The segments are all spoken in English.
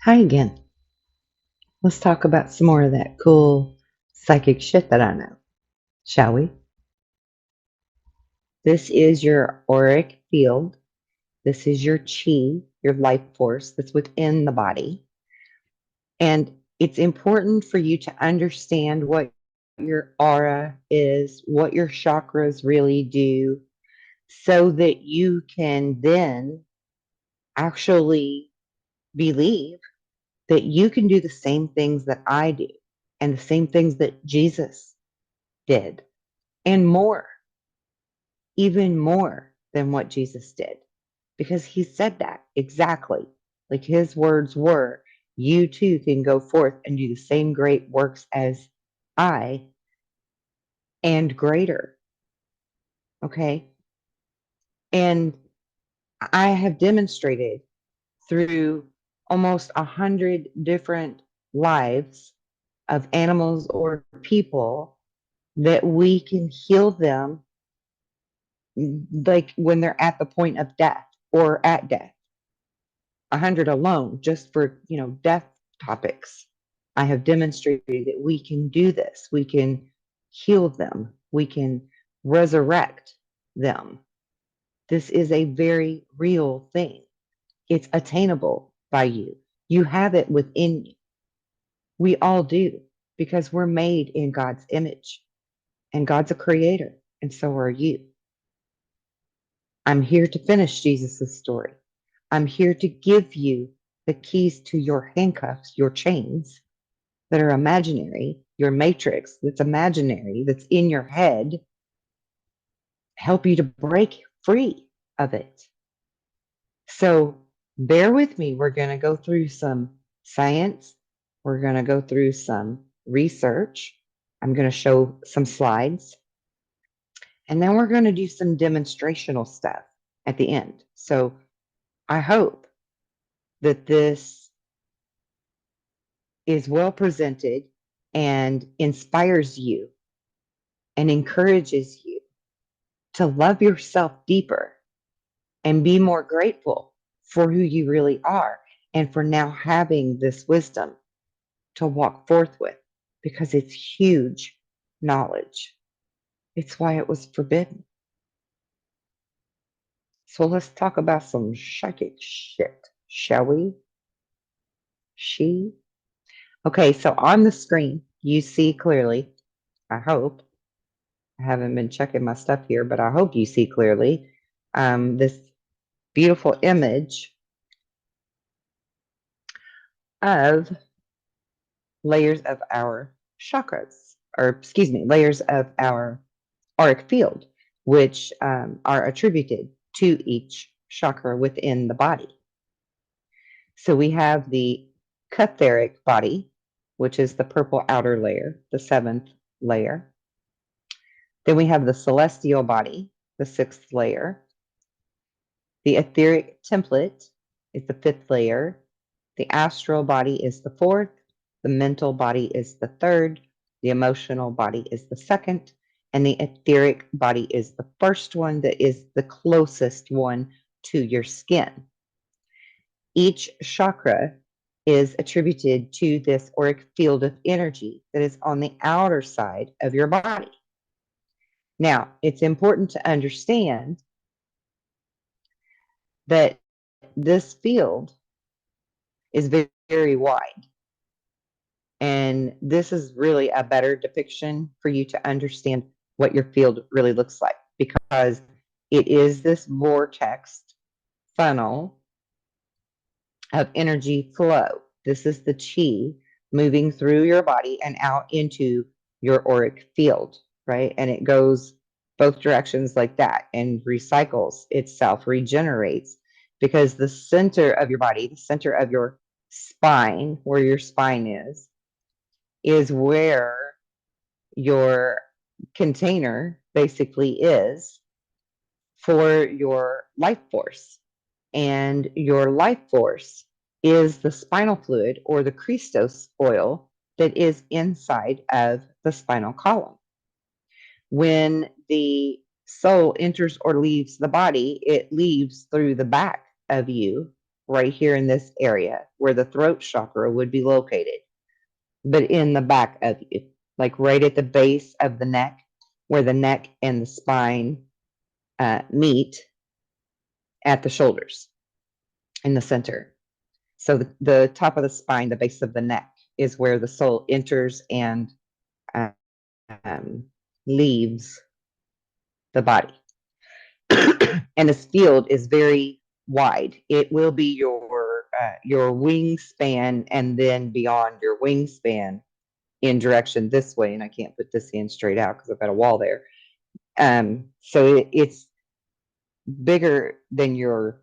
Hi again. Let's talk about some more of that cool psychic shit that I know, shall we? This is your auric field. This is your chi, your life force that's within the body. And it's important for you to understand what your aura is, what your chakras really do, so that you can then actually believe that you can do the same things that I do and the same things that Jesus did and more, even more than what Jesus did, because he said that exactly. Like his words were, you too can go forth and do the same great works as I and greater. Okay. And I have demonstrated through almost 100 different lives of animals or people that we can heal them like when they're at the point of death or at death. 100 alone just for, death topics. I have demonstrated that we can do this. We can heal them. We can resurrect them. This is a very real thing. It's attainable by you. You have it within you. We all do because we're made in God's image and God's a creator, and so are you. I'm here to finish Jesus' story. I'm here to give you the keys to your handcuffs, your chains that are imaginary, your matrix that's imaginary, that's in your head, help you to break free of it. So bear with me. We're going to go through some science. We're going to go through some research. I'm going to show some slides. And then we're going to do some demonstrational stuff at the end. So I hope that this is well presented and inspires you and encourages you to love yourself deeper and be more grateful for who you really are and for now having this wisdom to walk forth with, because it's huge knowledge. It's why it was forbidden. So let's talk about some psychic shit, shall we? She? Okay, so on the screen, you see clearly, I hope. I haven't been checking my stuff here, but I hope you see clearly this beautiful image of layers of our chakras, or excuse me, layers of our auric field, which are attributed to each chakra within the body. So we have the catheric body, which is the purple outer layer, the seventh layer. Then we have the celestial body, the sixth layer. The etheric template is the fifth layer. The astral body is the fourth. The mental body is the third. The emotional body is the second. And the etheric body is the first one, that is the closest one to your skin. Each chakra is attributed to this auric field of energy that is on the outer side of your body. Now, it's important to understand that this field is very, very wide. And this is really a better depiction for you to understand what your field really looks like, because it is this vortex funnel of energy flow. This is the chi moving through your body and out into your auric field, right? And it goes both directions like that and recycles itself, regenerates, because the center of your body, the center of your spine, where your spine is where your container basically is for your life force. And your life force is the spinal fluid or the Christos oil that is inside of the spinal column. When the soul enters or leaves the body, it leaves through the back of you, right here in this area where the throat chakra would be located, but in the back of you, like right at the base of the neck, where the neck and the spine meet at the shoulders in the center. So the top of the spine, the base of the neck, is where the soul enters and um, leaves the body. And this field is very wide. It will be your wingspan, and then beyond your wingspan in direction this way. And I can't put this in straight out because I've got a wall there. So it's bigger than your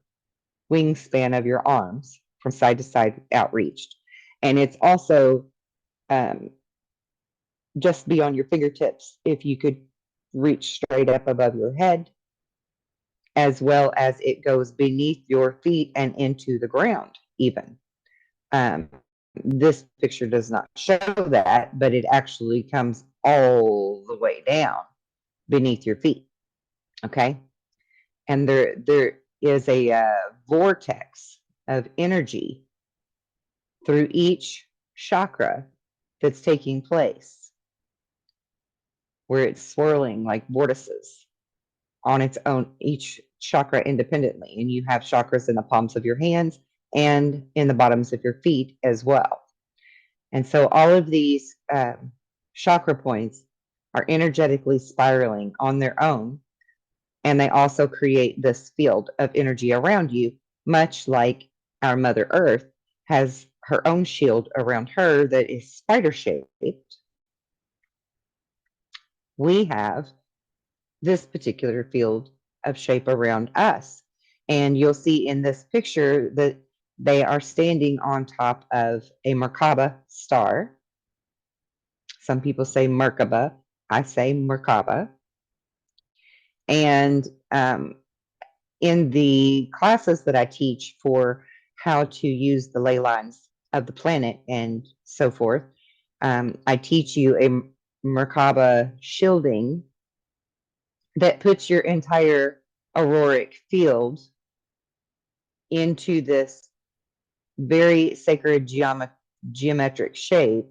wingspan of your arms from side to side outreached. And it's also just beyond your fingertips if you could reach straight up above your head, as well as it goes beneath your feet and into the ground even. This picture does not show that, but it actually comes all the way down beneath your feet. Okay. And there is a vortex of energy through each chakra that's taking place, where it's swirling like vortices on its own, each chakra independently. And you have chakras in the palms of your hands and in the bottoms of your feet as well. And so all of these chakra points are energetically spiraling on their own. And they also create this field of energy around you, much like our Mother Earth has her own shield around her that is spider shaped. We have this particular field of shape around us. And you'll see in this picture that they are standing on top of a Merkaba star. Some people say Merkaba. I say Merkaba. And in the classes that I teach for how to use the ley lines of the planet and so forth, I teach you a Merkaba shielding that puts your entire auroric field into this very sacred geometric shape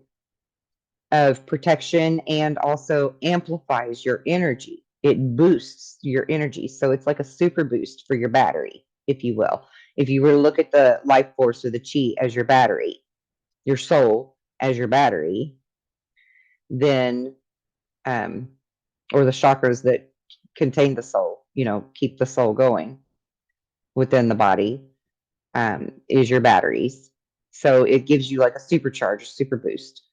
of protection, and also amplifies your energy. It boosts your energy. So it's like a super boost for your battery, if you will. If you were to look at the life force or the chi as your battery, your soul as your battery, then, or the chakras that contain the soul, keep the soul going within the body, is your batteries. So it gives you like a supercharge, super boost.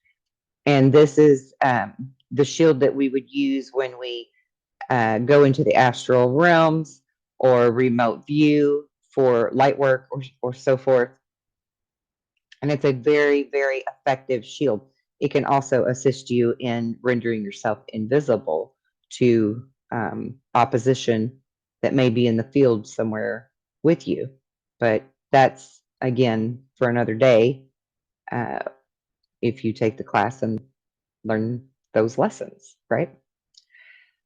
And this is the shield that we would use when we go into the astral realms or remote view for light work or so forth. And it's a very, very effective shield. It can also assist you in rendering yourself invisible to opposition that may be in the field somewhere with you. But that's, again, for another day, if you take the class and learn those lessons, right?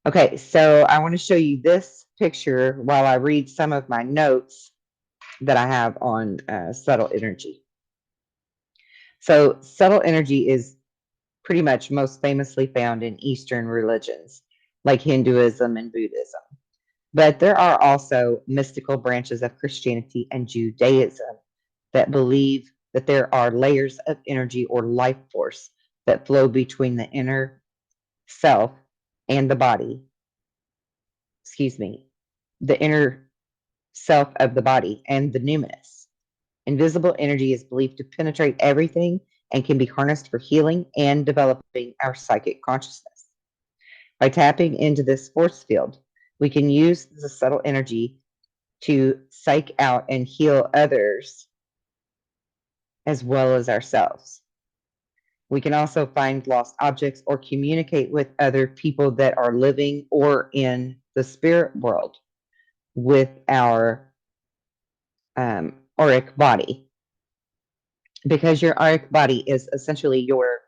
Okay, so I want to show you this picture while I read some of my notes that I have on subtle energy. So subtle energy is pretty much most famously found in Eastern religions like Hinduism and Buddhism. But there are also mystical branches of Christianity and Judaism that believe that there are layers of energy or life force that flow between the inner self and the body. The inner self of the body and the numinous. Invisible energy is believed to penetrate everything and can be harnessed for healing and developing our psychic consciousness. By tapping into this force field, we can use the subtle energy to psych out and heal others as well as ourselves. We can also find lost objects or communicate with other people that are living or in the spirit world with our auric body, because your auric body is essentially your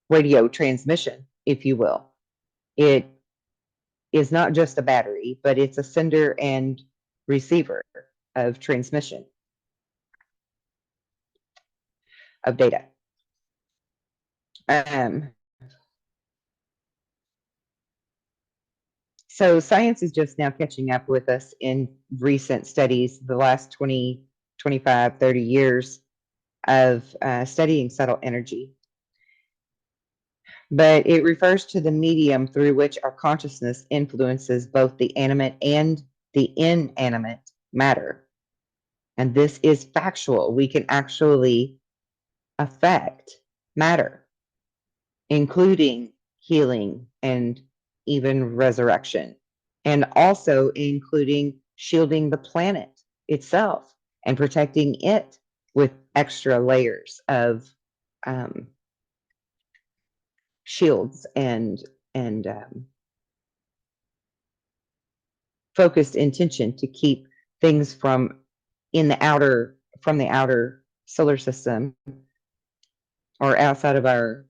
radio transmission, if you will. It is not just a battery, but it's a sender and receiver. of transmission of data. So science is just now catching up with us in recent studies, the last 20, 25, 30 years of studying subtle energy. But it refers to the medium through which our consciousness influences both the animate and the inanimate matter. And this is factual. We can actually affect matter, including healing and even resurrection, and also including shielding the planet itself and protecting it with extra layers of shields and focused intention to keep things from the outer solar system or outside of our,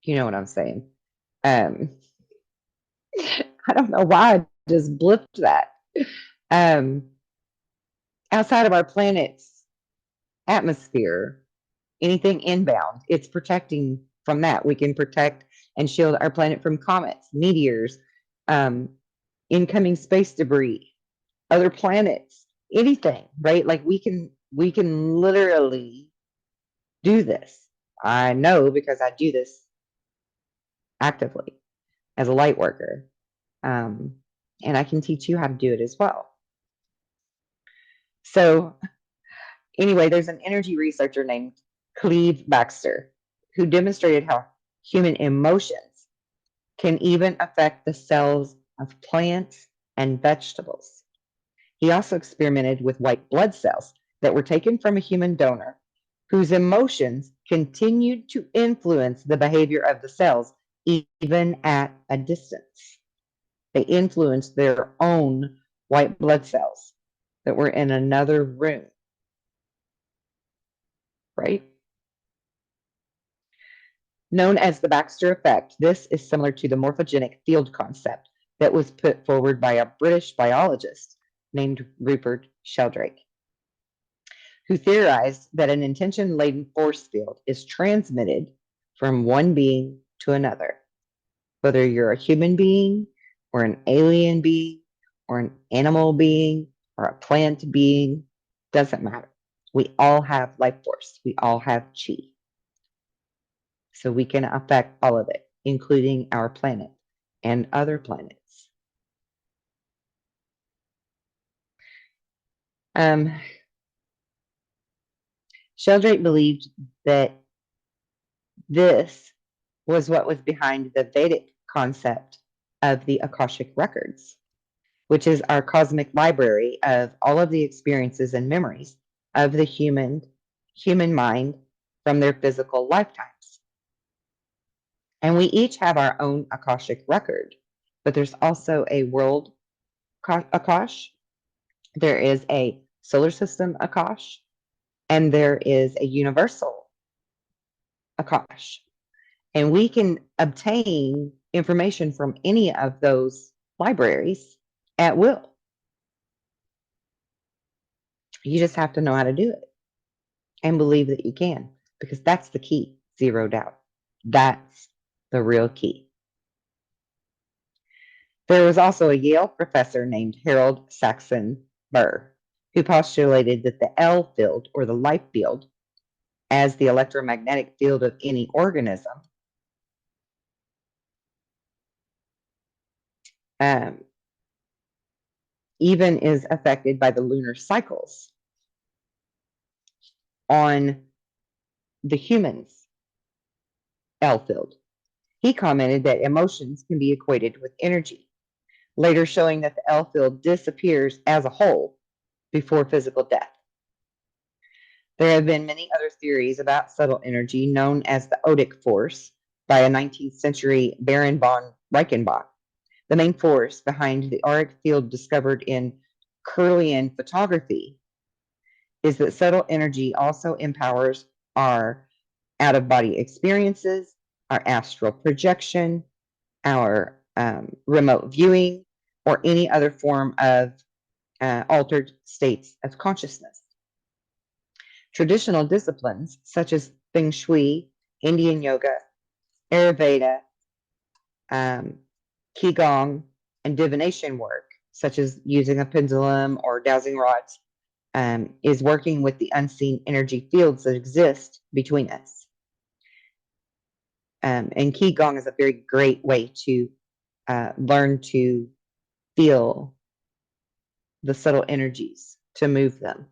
you know what I'm saying. I don't know why I just blipped that. Outside of our planet's atmosphere, anything inbound, it's protecting from that. We can protect and shield our planet from comets, meteors, incoming space debris, other planets, anything, right? Like we can literally do this. I know because I do this actively as a light worker. And I can teach you how to do it as well. So anyway, there's an energy researcher named Cleve Baxter who demonstrated how human emotions can even affect the cells of plants and vegetables. He also experimented with white blood cells that were taken from a human donor whose emotions continued to influence the behavior of the cells even at a distance. They influenced their own white blood cells that were in another room, right? Known as the Baxter effect, this is similar to the morphogenic field concept that was put forward by a British biologist named Rupert Sheldrake, who theorized that an intention-laden force field is transmitted from one being to another. Whether you're a human being or an alien being or an animal being or a plant being, doesn't matter. We all have life force. We all have chi. So we can affect all of it, including our planet and other planets. Sheldrake believed that this was what was behind the Vedic concept of the Akashic records, which is our cosmic library of all of the experiences and memories of the human mind from their physical lifetimes. And we each have our own Akashic record, but there's also a world Akash, there is a solar system Akash, and there is a universal Akash. And we can obtain information from any of those libraries at will. You just have to know how to do it and believe that you can, because that's the key, zero doubt. That's the real key. There was also a Yale professor named Harold Saxon Burr who postulated that the L field, or the life field, as the electromagnetic field of any organism, even is affected by the lunar cycles on the human's L field. He commented that emotions can be equated with energy, later showing that the L field disappears as a whole before physical death. There have been many other theories about subtle energy known as the Odic force by a 19th century Baron von Reichenbach. The main force behind the auric field discovered in Kirlian photography is that subtle energy also empowers our out-of-body experiences, our astral projection, our remote viewing, or any other form of altered states of consciousness. Traditional disciplines such as Feng Shui, Indian yoga, Ayurveda, Qigong, and divination work, such as using a pendulum or dowsing rods, is working with the unseen energy fields that exist between us. And Qigong is a very great way to learn to feel the subtle energies, to move them.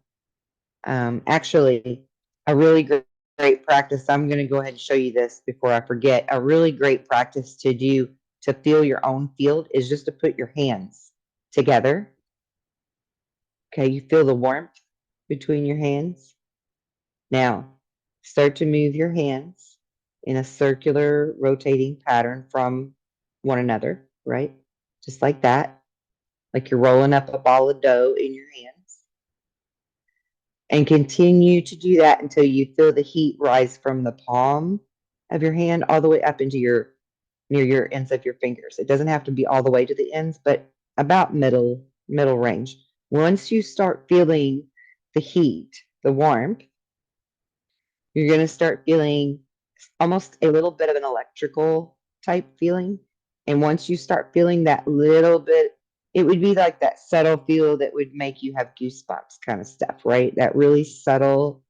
Actually, a really great practice, I'm going to go ahead and show you this before I forget. A really great practice to do to feel your own field is just to put your hands together. Okay, you feel the warmth between your hands. Now, start to move your hands in a circular rotating pattern from one another, right? Just like that, like you're rolling up a ball of dough in your hands. And continue to do that until you feel the heat rise from the palm of your hand all the way up into near your ends of your fingers. It doesn't have to be all the way to the ends, but about middle range. Once you start feeling the heat, the warmth, you're going to start feeling almost a little bit of an electrical type feeling. And once you start feeling that little bit, it would be like that subtle feel that would make you have goosebumps kind of stuff, right? That really subtle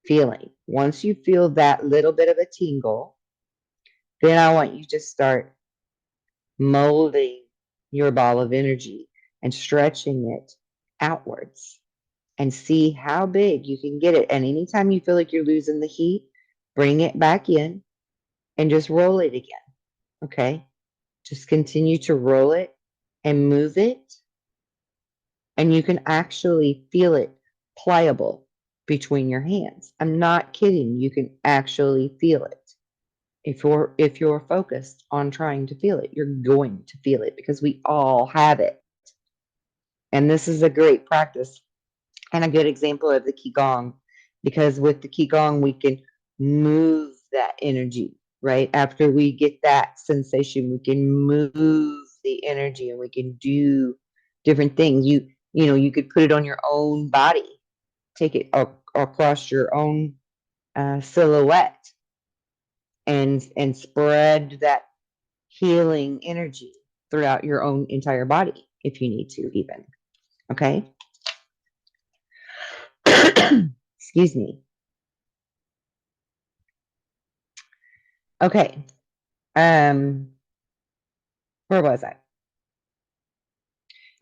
feeling. Once you feel that little bit of a tingle, then I want you to start molding your ball of energy and stretching it outwards and see how big you can get it. And anytime you feel like you're losing the heat, bring it back in and just roll it again. Okay. Just continue to roll it and move it. And you can actually feel it pliable between your hands. I'm not kidding. You can actually feel it. If you're focused on trying to feel it, you're going to feel it because we all have it. And this is a great practice and a good example of the Qigong, because with the Qigong, we can move that energy, right? After we get that sensation, we can move the energy and we can do different things. You know, you could put it on your own body, take it across your own silhouette and spread that healing energy throughout your own entire body if you need to, even. Okay. Excuse me. Okay. Where was I?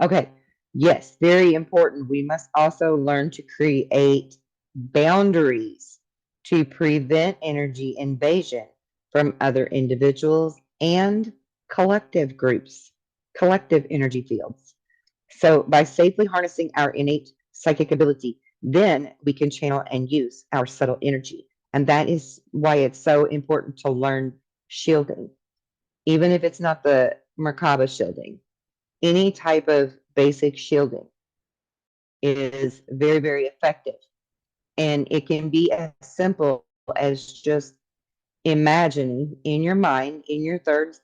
Okay. Yes, very important. We must also learn to create boundaries to prevent energy invasion from other individuals and collective groups, collective energy fields. So, by safely harnessing our innate psychic ability, then we can channel and use our subtle energy. And that is why it's so important to learn shielding, even if it's not the Merkaba shielding. Any type of basic shielding is very, very effective. And it can be as simple as just imagining in your mind, in your third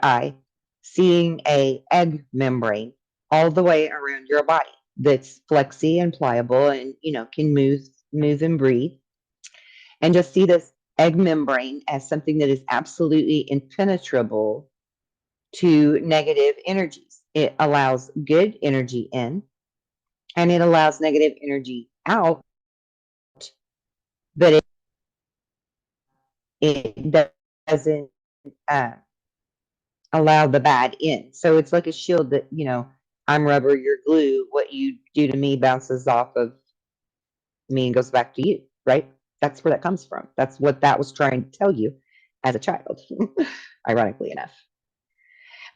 eye, seeing a egg membrane all the way around your body that's flexy and pliable and can move and breathe. And just see this egg membrane as something that is absolutely impenetrable to negative energies. It allows good energy in and it allows negative energy out, but it doesn't allow the bad in. So it's like a shield that, I'm rubber, you're glue. What you do to me bounces off of me and goes back to you, right? That's where that comes from. That's what that was trying to tell you as a child, ironically enough.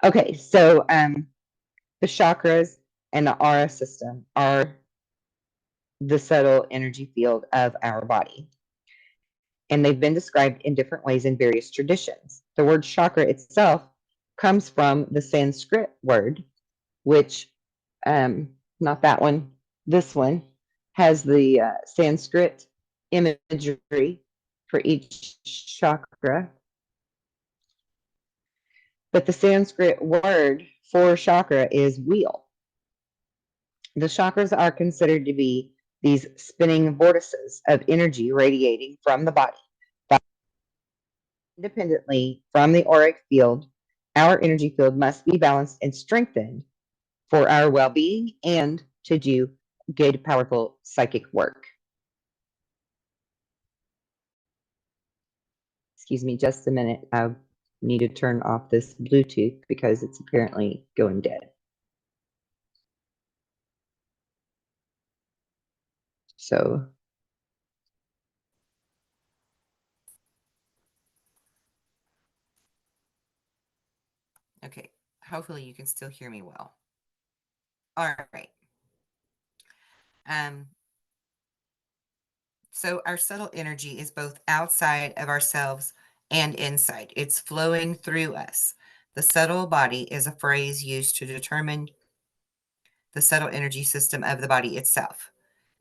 Okay, so the chakras and the aura system are the subtle energy field of our body. And they've been described in different ways in various traditions. The word chakra itself comes from the Sanskrit word, which, not that one, this one, has the Sanskrit imagery for each chakra. But the Sanskrit word for chakra is wheel. The chakras are considered to be these spinning vortices of energy radiating from the body. Independently from the auric field, our energy field must be balanced and strengthened for our well being and to do good, powerful psychic work. Excuse me just a minute. I need to turn off this Bluetooth because it's apparently going dead. So, okay, hopefully you can still hear me well. All right. So our subtle energy is both outside of ourselves and inside. It's flowing through us. The subtle body is a phrase used to determine the subtle energy system of the body itself.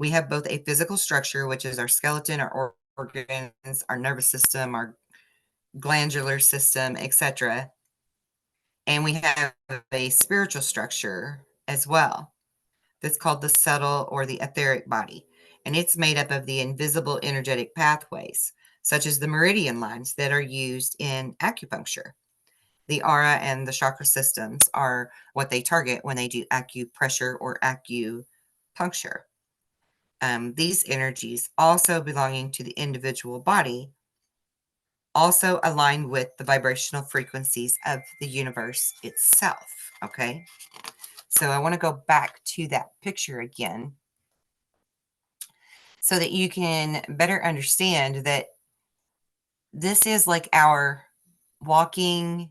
We have both a physical structure, which is our skeleton, our organs, our nervous system, our glandular system, etc. And we have a spiritual structure as well. That's called the subtle or the etheric body. And it's made up of the invisible energetic pathways, such as the meridian lines that are used in acupuncture. The aura and the chakra systems are what they target when they do acupressure or acupuncture. These energies, also belonging to the individual body, also align with the vibrational frequencies of the universe itself. Okay, so I want to go back to that picture again so that you can better understand that this is like our walking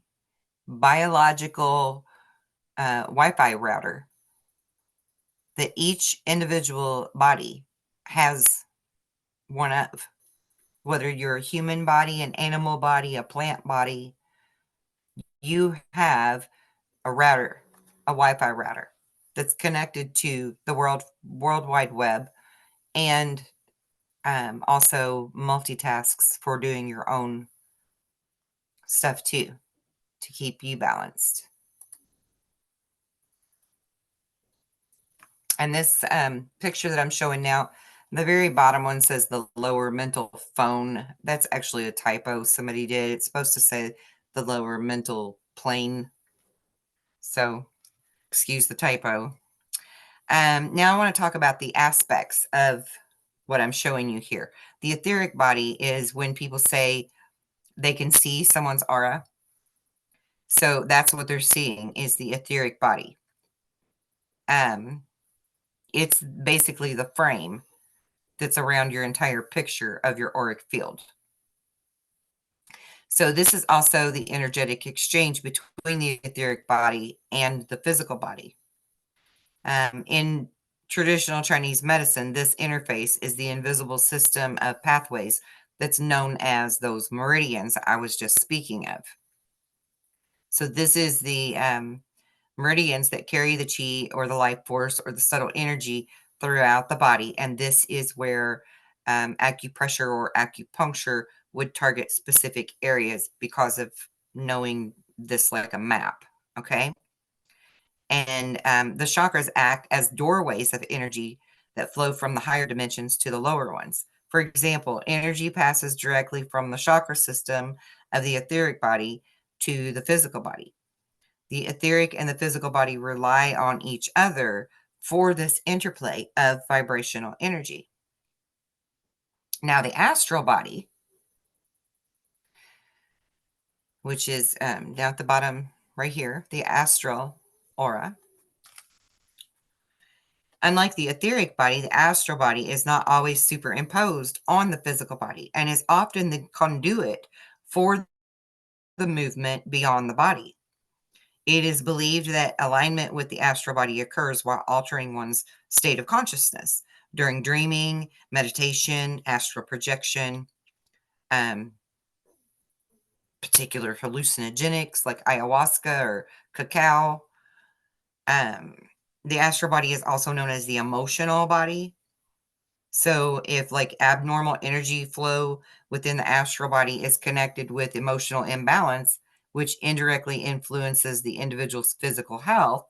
biological Wi-Fi router that each individual body has one of. Whether you're a human body, an animal body, a plant body, you have a router, a Wi-Fi router that's connected to the World Wide Web, and also multitasks for doing your own stuff too, to keep you balanced. And this picture that I'm showing now, the very bottom one says the lower mental phone. That's actually a typo somebody did. It's supposed to say the lower mental plane. So excuse the typo. Now I want to talk about the aspects of what I'm showing you here. The etheric body is when people say they can see someone's aura. So that's what they're seeing is the etheric body. It's basically the frame that's around your entire picture of your auric field. So this is also the energetic exchange between the etheric body and the physical body. In traditional Chinese medicine, this interface is the invisible system of pathways that's known as those meridians I was just speaking of. So this is the meridians that carry the chi or the life force or the subtle energy throughout the body. And this is where acupressure or acupuncture would target specific areas because of knowing this like a map. Okay. And the chakras act as doorways of energy that flow from the higher dimensions to the lower ones. For example, energy passes directly from the chakra system of the etheric body to the physical body. The etheric and the physical body rely on each other for this interplay of vibrational energy. Now, the astral body, which is down at the bottom right here, the astral aura. Unlike the etheric body, the astral body is not always superimposed on the physical body and is often the conduit for the movement beyond the body. It is believed that alignment with the astral body occurs while altering one's state of consciousness during dreaming, meditation, astral projection, particular hallucinogenics like ayahuasca or cacao. The astral body is also known as the emotional body. So if like abnormal energy flow within the astral body is connected with emotional imbalance, which indirectly influences the individual's physical health,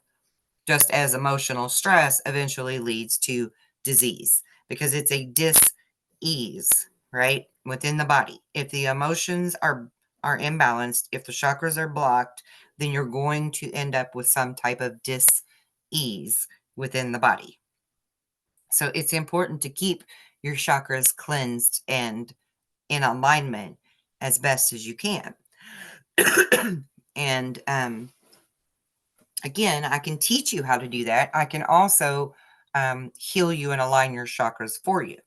just as emotional stress eventually leads to disease, because it's a dis-ease, right, within the body. If the emotions are imbalanced, if the chakras are blocked, then you're going to end up with some type of dis-ease within the body. So it's important to keep your chakras cleansed and in alignment as best as you can. And again, I can teach you how to do that. I can also heal you and align your chakras for you.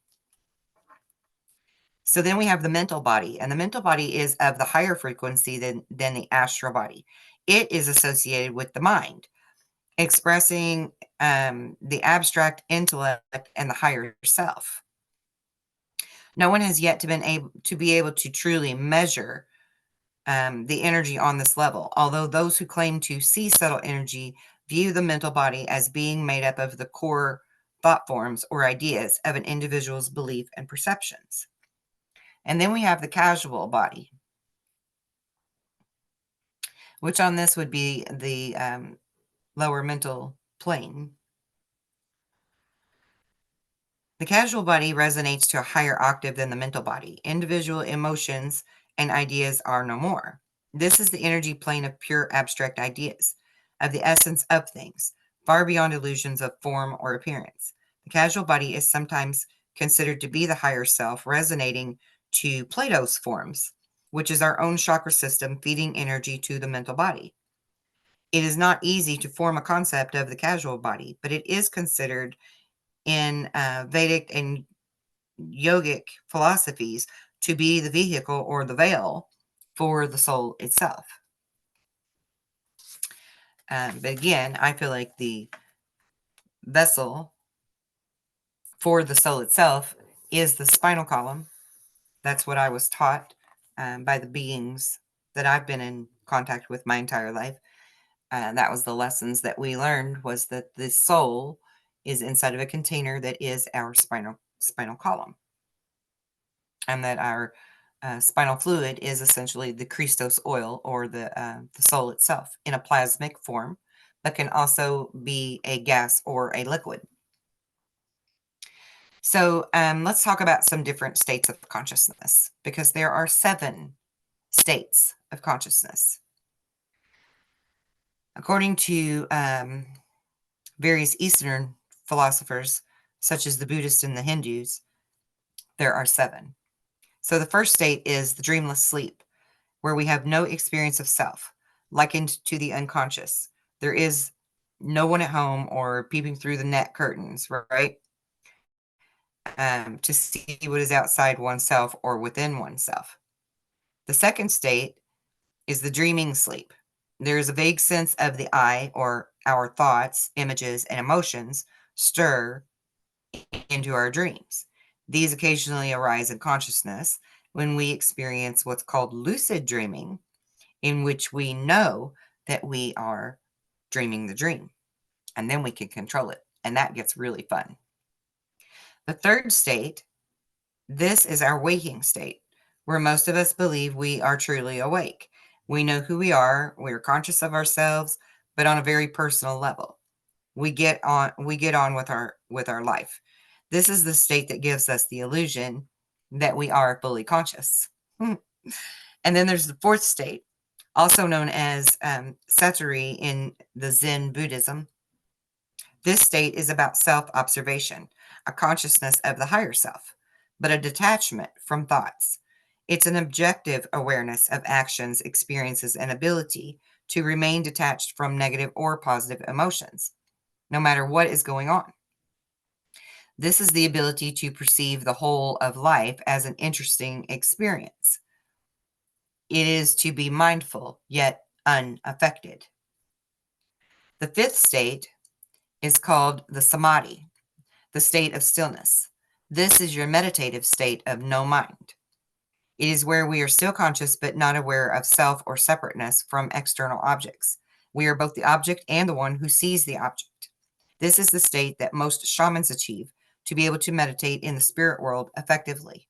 So then we have the mental body, and the mental body is of the higher frequency than the astral body. It is associated with the mind, expressing the abstract intellect and the higher self. No one has yet to be able to truly measure the energy on this level, although those who claim to see subtle energy view the mental body as being made up of the core thought forms or ideas of an individual's belief and perceptions. And then we have the causal body, which on this would be the lower mental plane. The causal body resonates to a higher octave than the mental body. Individual emotions and ideas are no more. This is the energy plane of pure abstract ideas, of the essence of things, far beyond illusions of form or appearance. The causal body is sometimes considered to be the higher self, resonating to Plato's forms, which is our own chakra system feeding energy to the mental body. It is not easy to form a concept of the causal body, but it is considered in Vedic and yogic philosophies to be the vehicle or the veil for the soul itself. But again, I feel like the vessel for the soul itself is the spinal column. That's what I was taught by the beings that I've been in contact with my entire life. That was the lessons that we learned, was that the soul is inside of a container that is our spinal column, and that our spinal fluid is essentially the Christos oil, or the soul itself, in a plasmic form, but can also be a gas or a liquid. So let's talk about some different states of consciousness, because there are 7 states of consciousness. According to various Eastern philosophers, such as the Buddhists and the Hindus, there are 7. So the first state is the dreamless sleep, where we have no experience of self, likened to the unconscious. There is no one at home or peeping through the net curtains, right? To see what is outside oneself or within oneself. The second state is the dreaming sleep. There is a vague sense of the I, or our thoughts, images, and emotions stir into our dreams. These occasionally arise in consciousness when we experience what's called lucid dreaming, in which we know that we are dreaming the dream, and then we can control it, and that gets really fun. The third state, this is our waking state, where most of us believe we are truly awake. We know who we are are conscious of ourselves, but on a very personal level. We get on with our life. This is the state that gives us the illusion that we are fully conscious. And then there's the fourth state, also known as Satori in the Zen Buddhism. This state is about self-observation, a consciousness of the higher self, but a detachment from thoughts. It's an objective awareness of actions, experiences, and ability to remain detached from negative or positive emotions, no matter what is going on. This is the ability to perceive the whole of life as an interesting experience. It is to be mindful, yet unaffected. The fifth state is called the samadhi, the state of stillness. This is your meditative state of no mind. It is where we are still conscious but not aware of self or separateness from external objects. We are both the object and the one who sees the object. This is the state that most shamans achieve to be able to meditate in the spirit world effectively.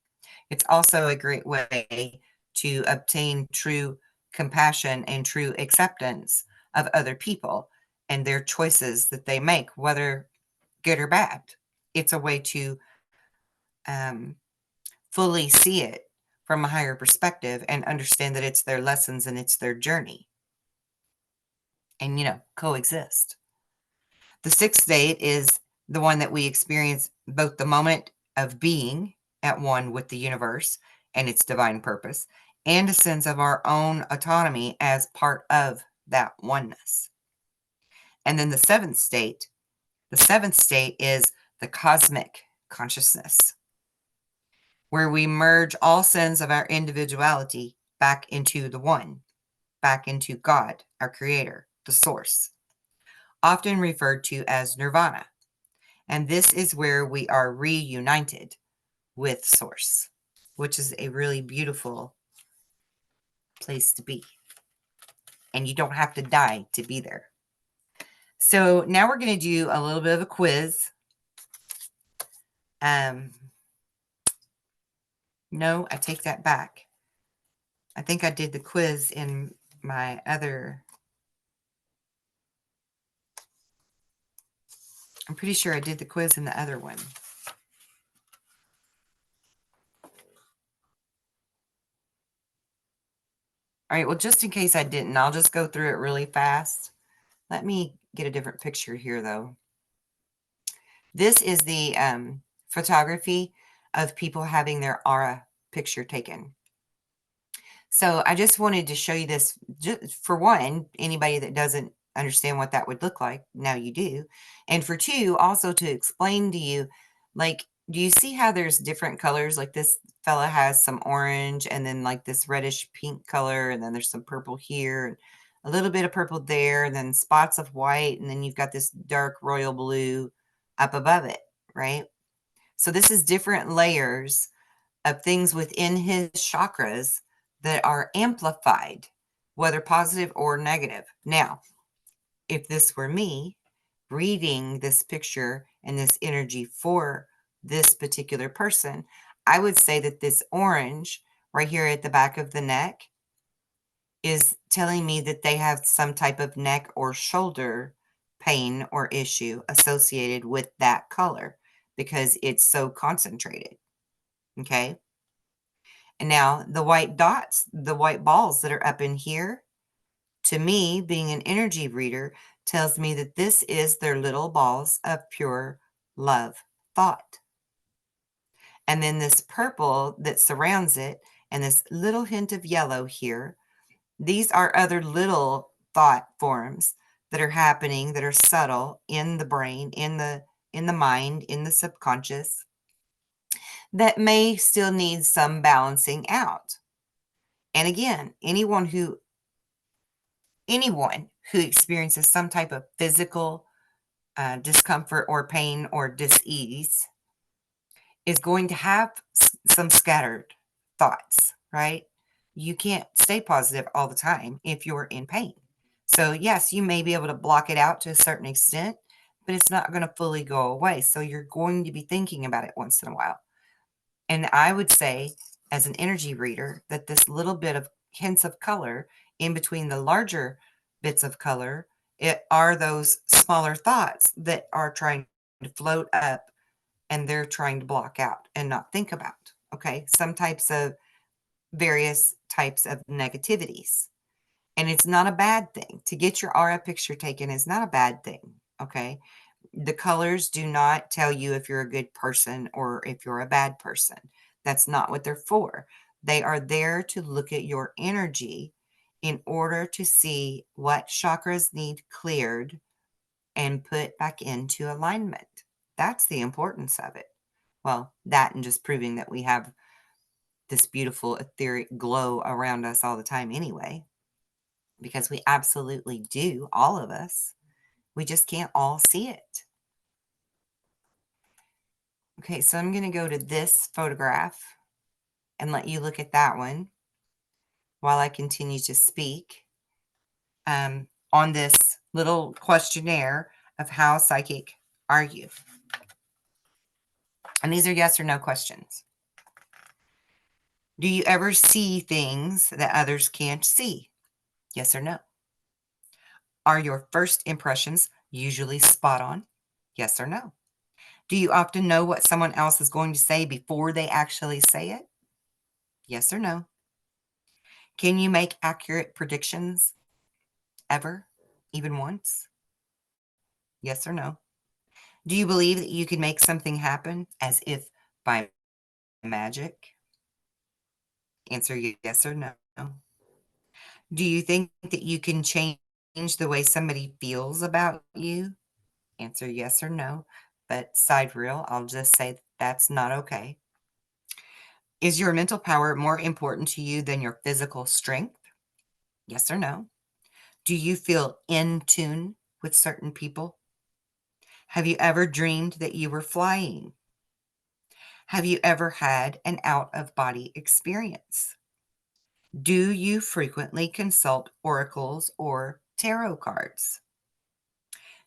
It's also a great way to obtain true compassion and true acceptance of other people, and their choices that they make, whether good or bad. It's a way to fully see it from a higher perspective and understand that it's their lessons and it's their journey, and, coexist. The sixth state is the one that we experience both the moment of being at one with the universe and its divine purpose, and a sense of our own autonomy as part of that oneness. And then the seventh state is the cosmic consciousness, where we merge all sense of our individuality back into the one, back into God, our creator, the source, often referred to as nirvana. And this is where we are reunited with source, which is a really beautiful place to be. And you don't have to die to be there. So now we're going to do a little bit of a quiz. No, I take that back. I think I did the quiz in my other. I'm pretty sure I did the quiz in the other one. All right, well, just in case I didn't, I'll just go through it really fast. Let me get a different picture here, though. This is the photography of people having their aura picture taken. So I just wanted to show you this. Just for one, anybody that doesn't understand what that would look like, now you do. And for two, also to explain to you, like, do you see how there's different colors? Like this fella has some orange and then like this reddish pink color, and then there's some purple here and a little bit of purple there, and then spots of white, and then you've got this dark royal blue up above it, right? So this is different layers of things within his chakras that are amplified, whether positive or negative. Now, if this were me reading this picture and this energy for this particular person, I would say that this orange right here at the back of the neck is telling me that they have some type of neck or shoulder pain or issue associated with that color because it's so concentrated. Okay. And now the white dots, the white balls that are up in here, to me, being an energy reader, tells me that this is their little balls of pure love thought. And then this purple that surrounds it and this little hint of yellow here, these are other little thought forms that are happening, that are subtle in the brain, in the mind, in the subconscious, that may still need some balancing out. And again, anyone who experiences some type of physical discomfort or pain or dis-ease is going to have some scattered thoughts, right? You can't stay positive all the time if you're in pain. So yes, you may be able to block it out to a certain extent, but it's not going to fully go away. So you're going to be thinking about it once in a while. And I would say, as an energy reader, that this little bit of hints of color in between the larger bits of color, it are those smaller thoughts that are trying to float up and they're trying to block out and not think about. Okay. Some types of various types of negativities. And it's not a bad thing. To get your aura picture taken is not a bad thing. Okay. The colors do not tell you if you're a good person or if you're a bad person. That's not what they're for. They are there to look at your energy in order to see what chakras need cleared and put back into alignment. That's the importance of it. Well, that and just proving that we have this beautiful etheric glow around us all the time anyway, because we absolutely do, all of us. We just can't all see it. Okay, so I'm going to go to this photograph and let you look at that one while I continue to speak on this little questionnaire of how psychic are you? And these are yes or no questions. Do you ever see things that others can't see? Yes or no? Are your first impressions usually spot on? Yes or no? Do you often know what someone else is going to say before they actually say it? Yes or no? Can you make accurate predictions ever, even once? Yes or no? Do you believe that you can make something happen as if by magic? Answer yes or no. Do you think that you can change the way somebody feels about you? Answer yes or no. But side reel, I'll just say that's not okay. Is your mental power more important to you than your physical strength? Yes or no? Do you feel in tune with certain people? Have you ever dreamed that you were flying? Have you ever had an out of body experience? Do you frequently consult oracles or tarot cards?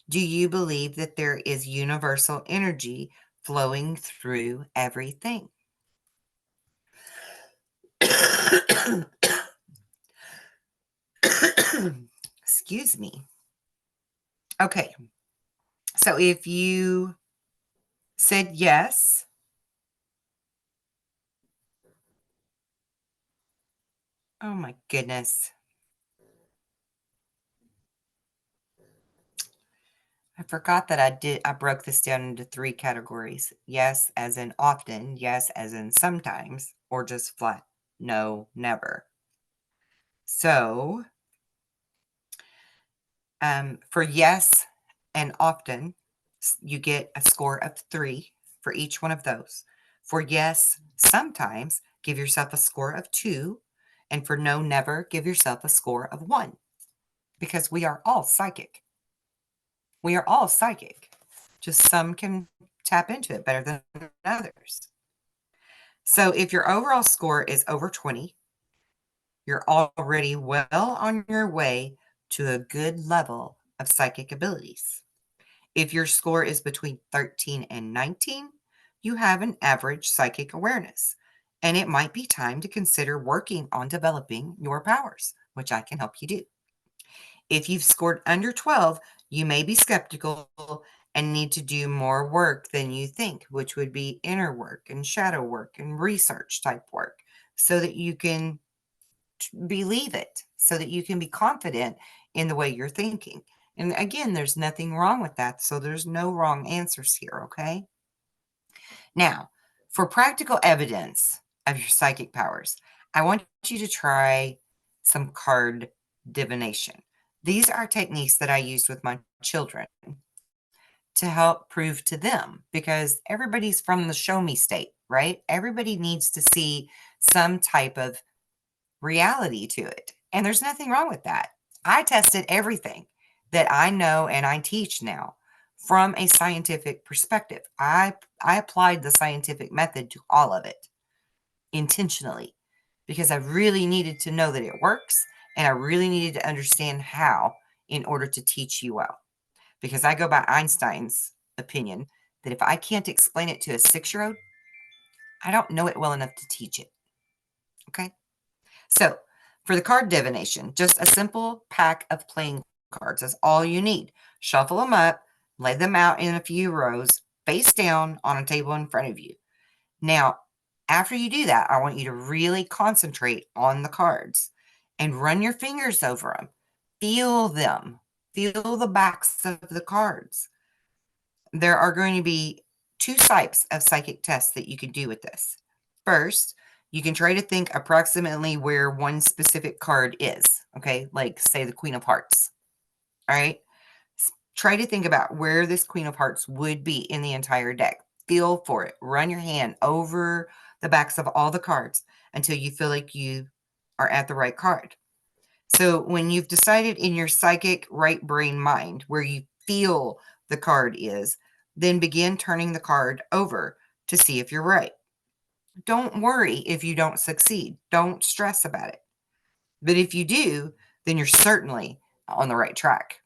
Do you believe that there is universal energy flowing through everything? Excuse me. Okay, so if you said yes, oh my goodness. I forgot that I broke this down into 3 categories. Yes, as in often, yes, as in sometimes, or just flat, no, never. So, for yes and often, you get a score of 3 for each one of those. For yes, sometimes, give yourself a score of 2, and for no, never, give yourself a score of 1, because we are all psychic. We are all psychic. Just some can tap into it better than others. So if your overall score is over 20, you're already well on your way to a good level of psychic abilities. If your score is between 13 and 19, you have an average psychic awareness, and it might be time to consider working on developing your powers, which I can help you do. If you've scored under 12, you may be skeptical and need to do more work than you think, which would be inner work and shadow work and research type work, so that you can believe it, so that you can be confident in the way you're thinking. And again, there's nothing wrong with that. So there's no wrong answers here, okay? Now, for practical evidence of your psychic powers, I want you to try some card divination. These are techniques that I used with my children to help prove to them, because everybody's from the show me state, right? Everybody needs to see some type of reality to it. And there's nothing wrong with that. I tested everything that I know and I teach now from a scientific perspective. I applied the scientific method to all of it intentionally, because I really needed to know that it works, and I really needed to understand how in order to teach you well. Because I go by Einstein's opinion that if I can't explain it to a 6-year-old, I don't know it well enough to teach it. Okay? So, for the card divination, just a simple pack of playing cards is all you need. Shuffle them up, lay them out in a few rows, face down on a table in front of you. Now, after you do that, I want you to really concentrate on the cards and run your fingers over them. Feel them. Feel the backs of the cards. There are going to be 2 types of psychic tests that you can do with this. First, you can try to think approximately where one specific card is, okay? Like, say, the Queen of Hearts, all right? Try to think about where this Queen of Hearts would be in the entire deck. Feel for it. Run your hand over the backs of all the cards until you feel like you are at the right card. So when you've decided in your psychic right brain mind where you feel the card is, then begin turning the card over to see if you're right. Don't worry if you don't succeed. Don't stress about it. But if you do, then you're certainly on the right track.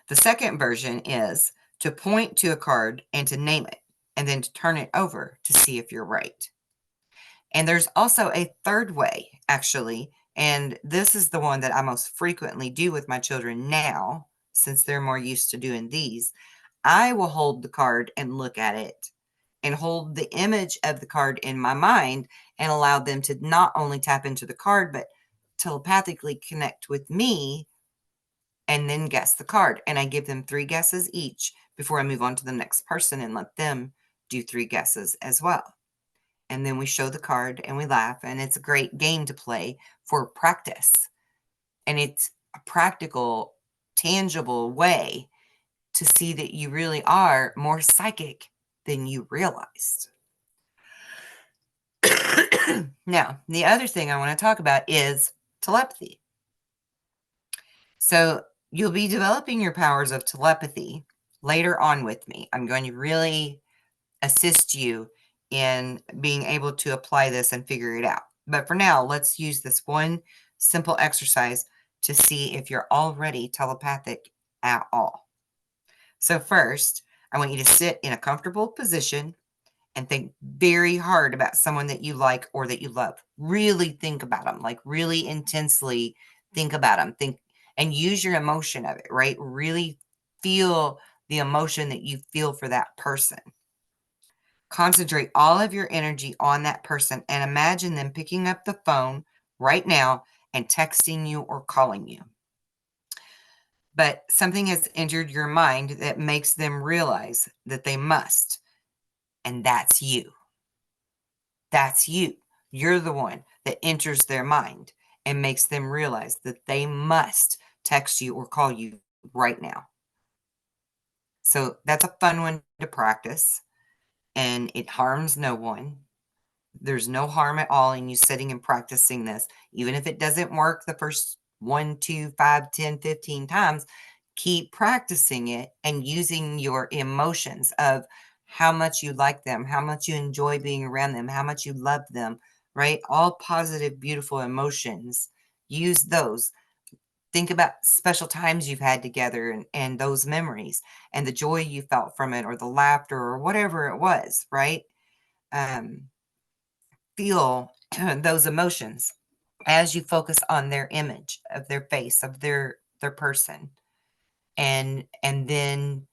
The second version is to point to a card and to name it, and then to turn it over to see if you're right. And there's also a third way, actually, And this is the one that I most frequently do with my children now, since they're more used to doing these. I will hold the card and look at it and hold the image of the card in my mind and allow them to not only tap into the card, but telepathically connect with me and then guess the card. And I give them 3 guesses each before I move on to the next person and let them do 3 guesses as well. And then we show the card and we laugh, and it's a great game to play for practice. And it's a practical, tangible way to see that you really are more psychic than you realized. Now, the other thing I want to talk about is telepathy. So you'll be developing your powers of telepathy later on with me. I'm going to really assist you in being able to apply this and figure it out. But for now, let's use this one simple exercise to see if you're already telepathic at all. So first, I want you to sit in a comfortable position and think very hard about someone that you like or that you love. Really think about them, like really intensely think about them. Think and use your emotion of it, right? Really feel the emotion that you feel for that person. Concentrate all of your energy on that person and imagine them picking up the phone right now and texting you or calling you. But something has entered your mind that makes them realize that they must, and that's you. That's you. You're the one that enters their mind and makes them realize that they must text you or call you right now. So that's a fun one to practice, and it harms no one. There's no harm at all in you sitting and practicing this. Even if it doesn't work the first 1, 2, 5, 10, 15 times, keep practicing it and using your emotions of how much you like them, how much you enjoy being around them, how much you love them, right? All positive, beautiful emotions. Use those. Think about special times you've had together and those memories and the joy you felt from it or the laughter or whatever it was, right? Feel those emotions as you focus on their image of their face of their person, and then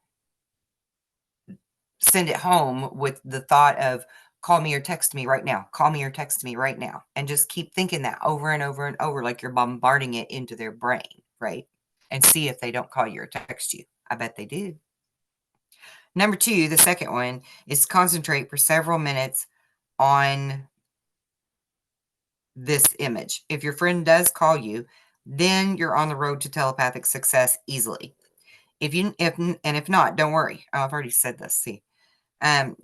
send it home with the thought of call me or text me right now, call me or text me right now, and just keep thinking that over and over and over, like you're bombarding it into their brain, right? And see if they don't call you or text you. I bet they do. Number 2, the second one, is concentrate for several minutes on this image. If your friend does call you, then you're on the road to telepathic success easily. If not, don't worry. Oh, I've already said this. See,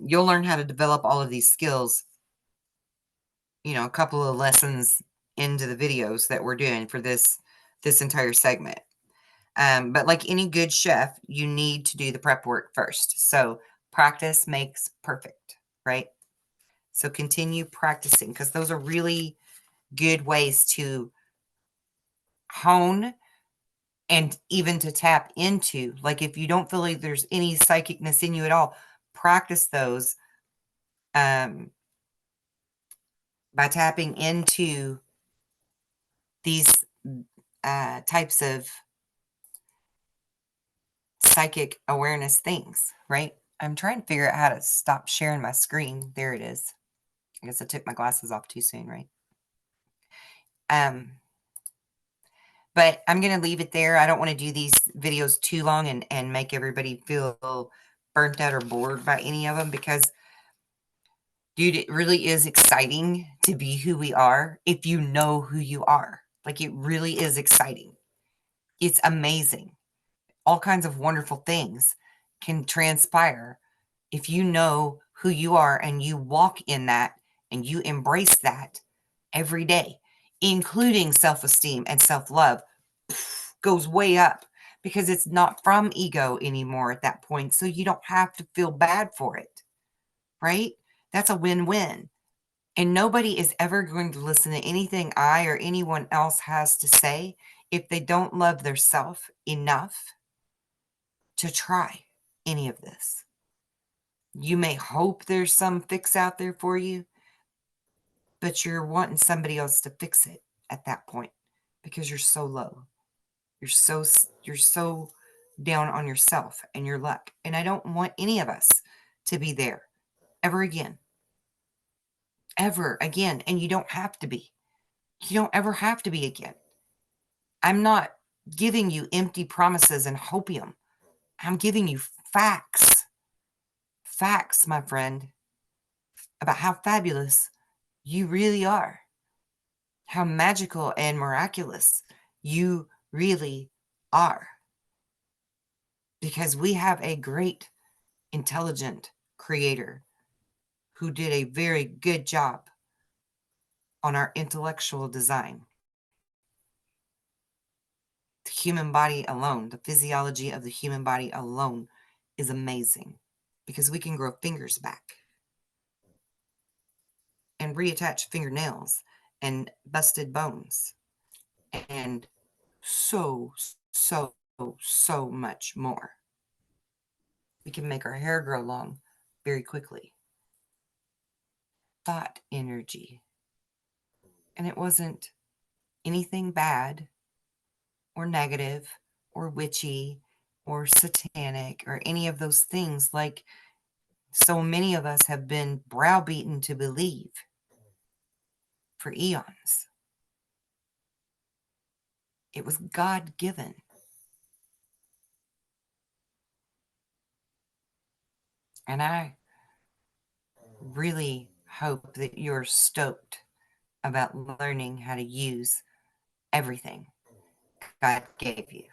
you'll learn how to develop all of these skills. A couple of lessons into the videos that we're doing for this entire segment. But like any good chef, you need to do the prep work first. So practice makes perfect, right? So continue practicing, because those are really good ways to hone and even to tap into. Like if you don't feel like there's any psychicness in you at all, practice those by tapping into these types of psychic awareness things, right? I'm trying to figure out how to stop sharing my screen. There it is. I guess I took my glasses off too soon, right? But I'm going to leave it there. I don't want to do these videos too long and make everybody feel burnt out or bored by any of them, because, dude, it really is exciting to be who we are if you know who you are. Like, it really is exciting. It's amazing. All kinds of wonderful things can transpire if you know who you are and you walk in that and you embrace that every day, including self-esteem and self-love goes way up, because it's not from ego anymore at that point. So you don't have to feel bad for it, right? That's a win-win. And nobody is ever going to listen to anything I or anyone else has to say if they don't love their self enough to try any of this. You may hope there's some fix out there for you, but you're wanting somebody else to fix it at that point because you're so low. You're so down on yourself and your luck. And I don't want any of us to be there ever again. Ever again. And you don't have to be. You don't ever have to be again. I'm not giving you empty promises and hopium. I'm giving you facts. Facts, my friend, about how fabulous you really are. How magical and miraculous you really are. Because we have a great, intelligent creator who did a very good job on our intellectual design. The human body alone, the physiology of the human body alone is amazing because we can grow fingers back and reattach fingernails and busted bones and so, so much more. We can make our hair grow long very quickly. Thought energy. And it wasn't anything bad or negative or witchy or satanic or any of those things like so many of us have been browbeaten to believe for eons. It was God given. And I really hope that you're stoked about learning how to use everything God gave you.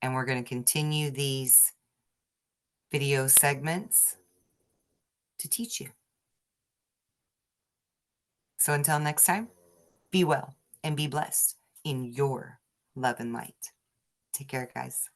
And we're going to continue these video segments to teach you. So until next time, be well and be blessed in your love and light. Take care, guys.